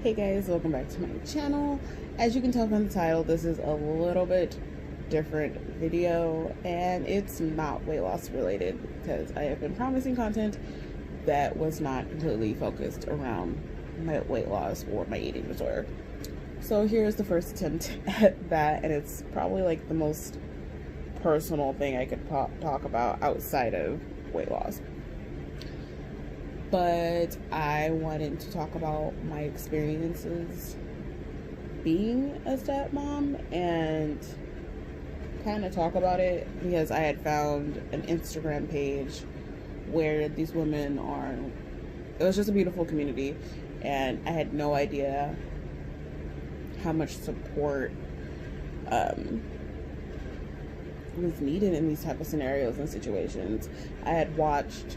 Hey guys, welcome back to my channel. As you can tell from the title, this is a little bit different video, and it's not weight loss related because I have been promising content that was not completely focused around my weight loss or my eating disorder. So here's the first attempt at that, and it's probably like the most personal thing I could talk about outside of weight loss. But I wanted to talk about my experiences being a stepmom and kind of talk about it because I had found an Instagram page where these women are, it was just a beautiful community, and I had no idea how much support was needed in these type of scenarios and situations. I had watched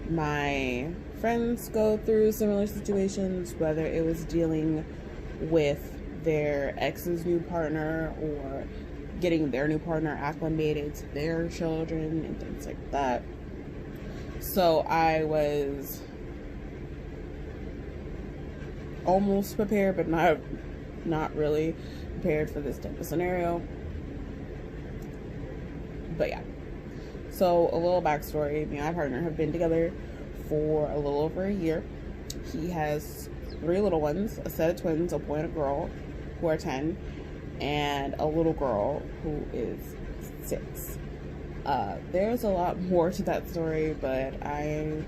my friends go through similar situations, whether it was dealing with their ex's new partner or getting their new partner acclimated to their children and things like that. So I was almost prepared, but not really prepared for this type of scenario. But yeah. So a little backstory, me and my partner have been together for a little over a year. He has 3 little ones, a set of twins, a boy and a girl who are 10, and a little girl who is 6. There's a lot more to that story, but I'm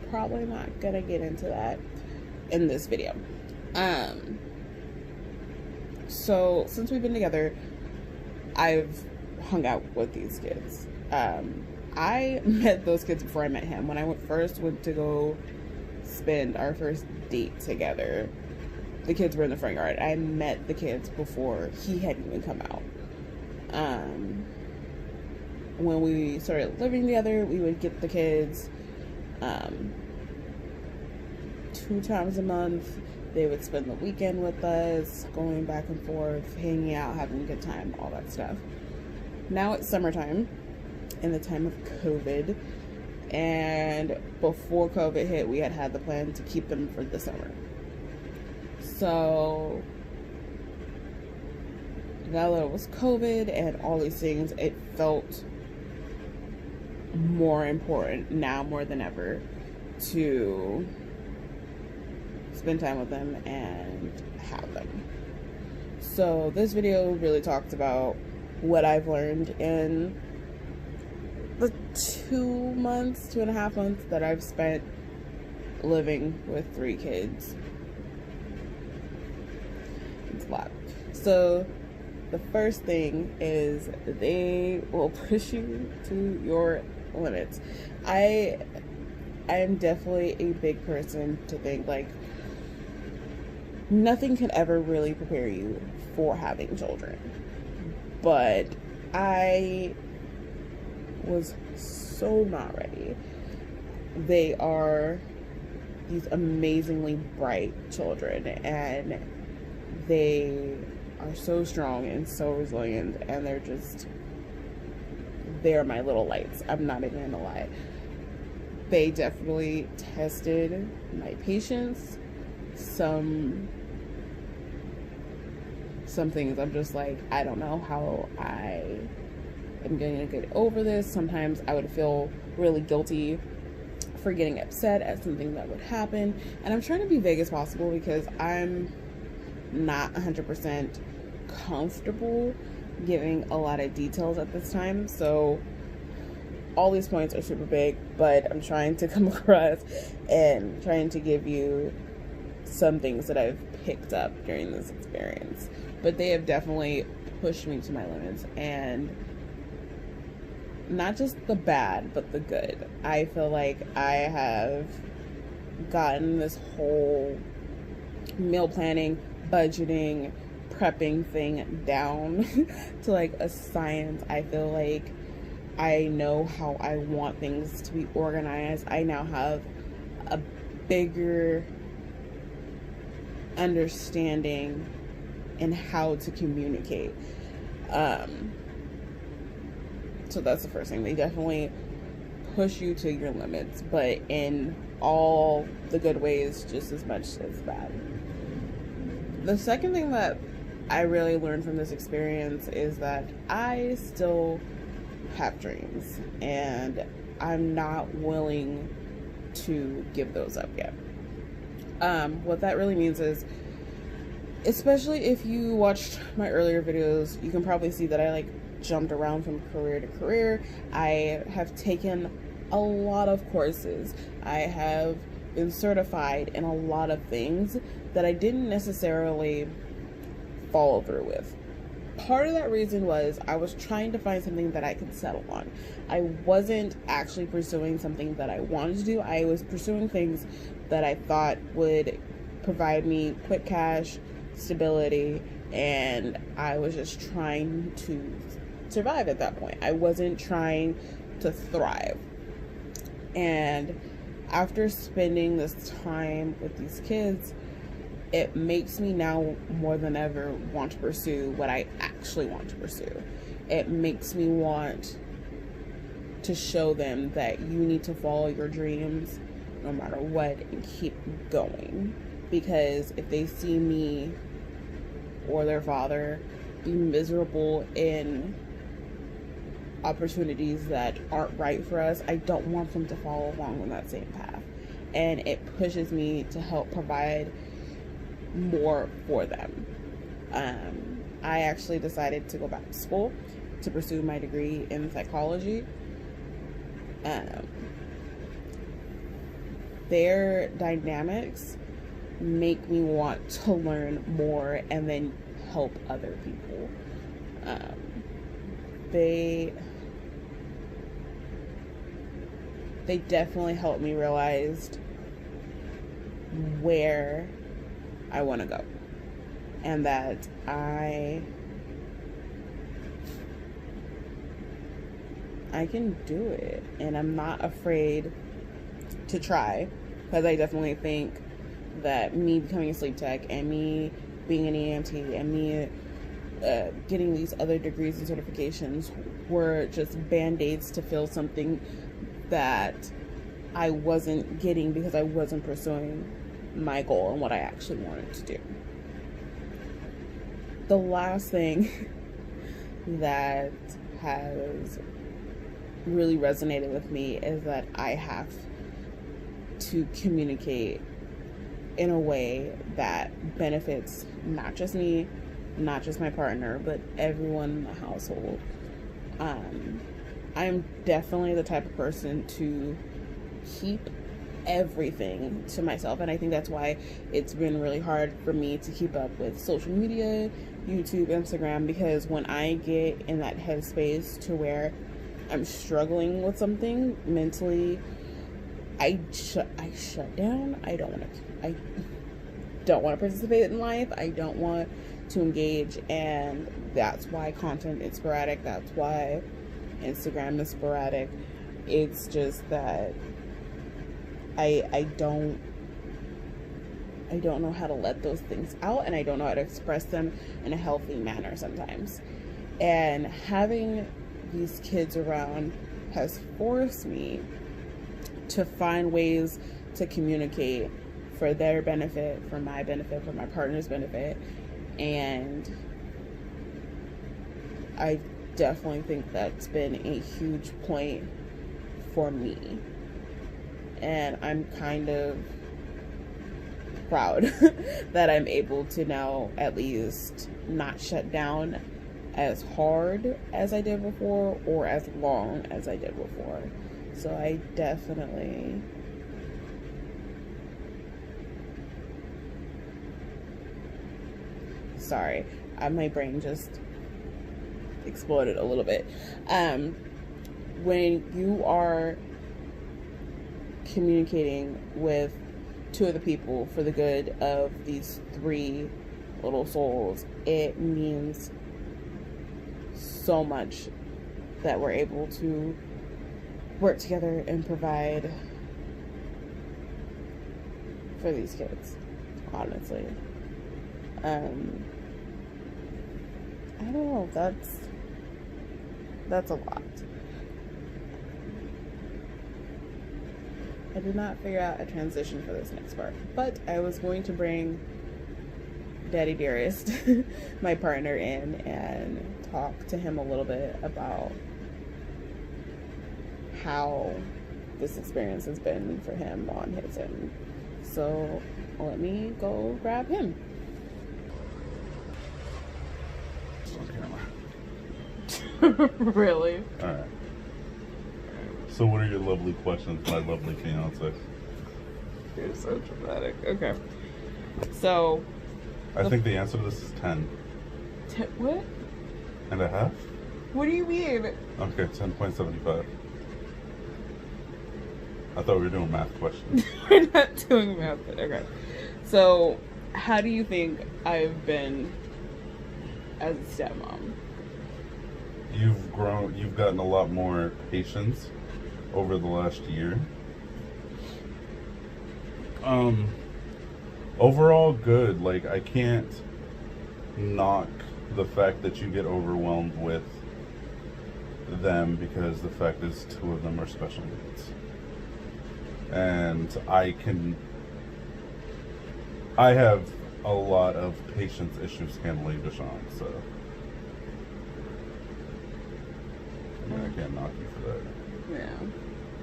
probably not gonna get into that in this video. So since we've been together, I've hung out with these kids. I met those kids before I met him. When I first went to go spend our first date together, the kids were in the front yard. I met the kids before he had even come out. When we started living together, we would get the kids 2 times a month. They would spend the weekend with us, going back and forth, hanging out, having a good time, all that stuff. Now it's summertime, in the time of COVID, and before COVID hit, we had the plan to keep them for the summer. So now that it was COVID and all these things, it felt more important now more than ever to spend time with them and have them. So this video really talks about what I've learned in the 2.5 months that I've spent living with 3 kids. It's a lot. So the first thing is they will push you to your limits. I am definitely a big person to think like nothing can ever really prepare you for having children. But I was so not ready. They are these amazingly bright children, and they are so strong and so resilient, and they're my little lights. I'm not even gonna lie. They definitely tested my patience. Some things I'm just like, I don't know how I am going to get over this. Sometimes I would feel really guilty for getting upset at something that would happen, and I'm trying to be vague as possible because I'm not 100% comfortable giving a lot of details at this time. So all these points are super big, but I'm trying to come across and trying to give you some things that I've picked up during this experience. But they have definitely pushed me to my limits, and not just the bad, but the good. I feel like I have gotten this whole meal planning, budgeting, prepping thing down to like a science. I feel like I know how I want things to be organized. I now have a bigger understanding in how to communicate. So that's the first thing. They definitely push you to your limits, but in all the good ways just as much as bad. The second thing that I really learned from this experience is that I still have dreams, and I'm not willing to give those up yet. What that really means is, especially if you watched my earlier videos, you can probably see that I like jumped around from career to career. I have taken a lot of courses. I have been certified in a lot of things that I didn't necessarily follow through with. Part of that reason was I was trying to find something that I could settle on. I wasn't actually pursuing something that I wanted to do. I was pursuing things that I thought would provide me quick cash, stability, and I was just trying to survive at that point. I wasn't trying to thrive. And after spending this time with these kids, it makes me now more than ever want to pursue what I actually want to pursue. It makes me want to show them that you need to follow your dreams no matter what and keep going. Because if they see me or their father be miserable in opportunities that aren't right for us, I don't want them to follow along on that same path. And it pushes me to help provide more for them. I actually decided to go back to school to pursue my degree in psychology. Their dynamics make me want to learn more and then help other people. They definitely helped me realize where I want to go, and that I can do it, and I'm not afraid to try, because I definitely think that me becoming a sleep tech and me being an EMT and me getting these other degrees and certifications were just band-aids to fill something that I wasn't getting because I wasn't pursuing my goal and what I actually wanted to do. The last thing that has really resonated with me is that I have to communicate in a way that benefits not just me, not just my partner, but everyone in the household. I'm definitely the type of person to keep everything to myself, and I think that's why it's been really hard for me to keep up with social media, YouTube, Instagram, because when I get in that headspace to where I'm struggling with something mentally, I shut down. I don't want to participate in life. I don't want to engage, and that's why content is sporadic. That's why Instagram is sporadic. It's just that I don't know how to let those things out, and I don't know how to express them in a healthy manner sometimes. And having these kids around has forced me to find ways to communicate for their benefit, for my benefit, for my partner's benefit. And I definitely think that's been a huge point for me. And I'm kind of proud that I'm able to now at least not shut down as hard as I did before or as long as I did before. So I definitely sorry, my brain just exploded a little bit. When you are communicating with two of the people for the good of these three little souls, it means so much that we're able to work together and provide for these kids, honestly. I don't know, that's a lot. I did not figure out a transition for this next part, but I was going to bring Daddy Dearest, my partner, in and talk to him a little bit about how this experience has been for him on his end. So let me go grab him. Really? Alright. So what are your lovely questions, my lovely fiance? You're so dramatic. Okay. So I think the answer to this is 10. What? And a half? What do you mean? Okay, 10.75. I thought we were doing math questions. We're not doing math. Okay. So, how do you think I've been as a stepmom? You've grown, you've gotten a lot more patience over the last year. Overall good. Like, I can't knock the fact that you get overwhelmed with them, because the fact is 2 of them are special needs. And I have a lot of patience issues handling Deshaun, so I can't knock you for that. Yeah.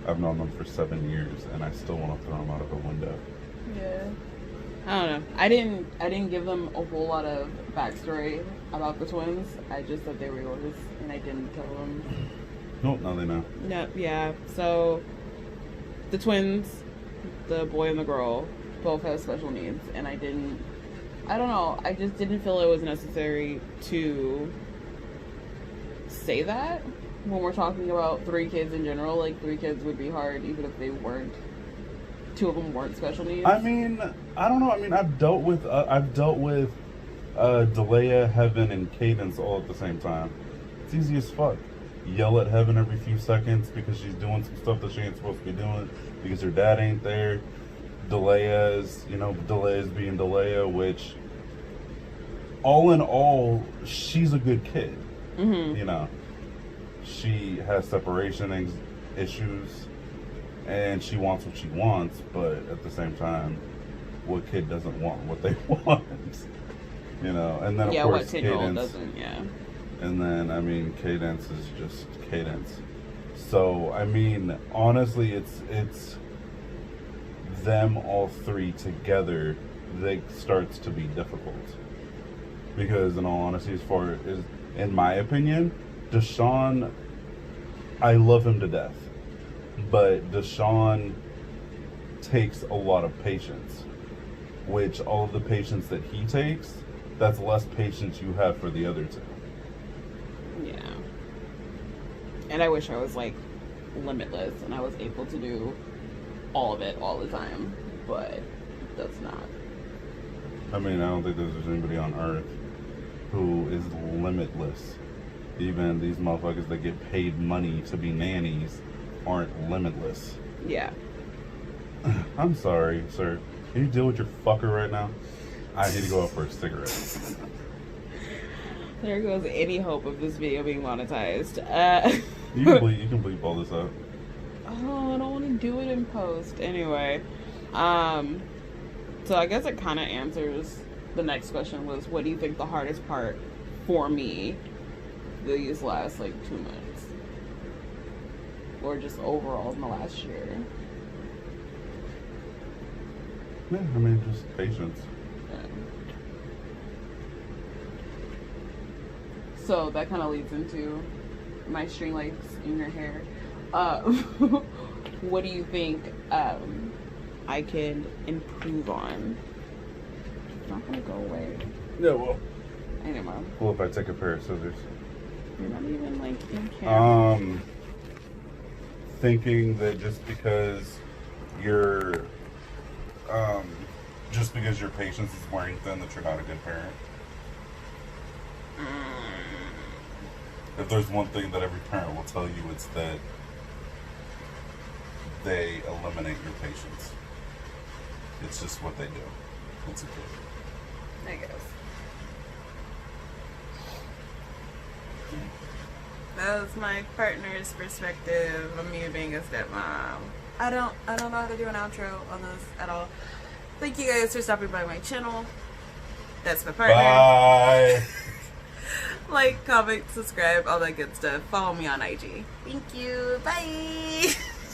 I've known them for 7 years, and I still want to throw them out of a window. Yeah. I don't know. I didn't give them a whole lot of backstory about the twins. I just said they were yours, and I didn't tell them. Nope, now they know. Yep. Yeah. So the twins, the boy and the girl, both have special needs, and I don't know. I just didn't feel it was necessary to say that when we're talking about 3 kids in general. Like, 3 kids would be hard even if they weren't, 2 of them weren't special needs. I mean, I don't know. I mean, I've dealt with Delia, Heaven, and Cadence all at the same time. It's easy as fuck. Yell at Heaven every few seconds because she's doing some stuff that she ain't supposed to be doing because her dad ain't there. Delia's being Delia, which, all in all, she's a good kid. Mm-hmm. You know, she has separation issues, and she wants what she wants, but at the same time, what kid doesn't want what they want? You know, and then of course what 10-year-old doesn't, yeah. And then, I mean, Cadence is just Cadence. So, I mean, honestly, it's them all 3 together that starts to be difficult. Because, in all honesty, as far as, in my opinion, Deshaun, I love him to death. But Deshaun takes a lot of patience. Which, all of the patience that he takes, that's less patience you have for the other 2. Yeah. And I wish I was, like, limitless and I was able to do all of it all the time, but that's not. I mean, I don't think there's anybody on earth who is limitless. Even these motherfuckers that get paid money to be nannies aren't limitless. Yeah. I'm sorry, sir. Can you deal with your fucker right now? I need to go out for a cigarette. There goes any hope of this video being monetized. You can bleep all this out. Oh, I don't want to do it in post. Anyway, so I guess it kind of answers the next question, was what do you think the hardest part for me these last like 2 months, or just overall in the last year? Yeah, I mean, just patience. So that kind of leads into my string lights in your hair. What do you think I can improve on? It's not gonna go away. Yeah, well. I know, Mom. Well, if I take a pair of scissors. You're not even like in camera. Thinking that just because your patience is wearing thin, that you're not a good parent. If there's one thing that every parent will tell you, it's that they eliminate your patience. It's just what they do. It's a kid. I guess. That was my partner's perspective of me being a stepmom. I don't know how to do an outro on this at all. Thank you guys for stopping by my channel. That's my partner. Bye. Like, comment, subscribe, all that good stuff. Follow me on IG. Thank you. Bye.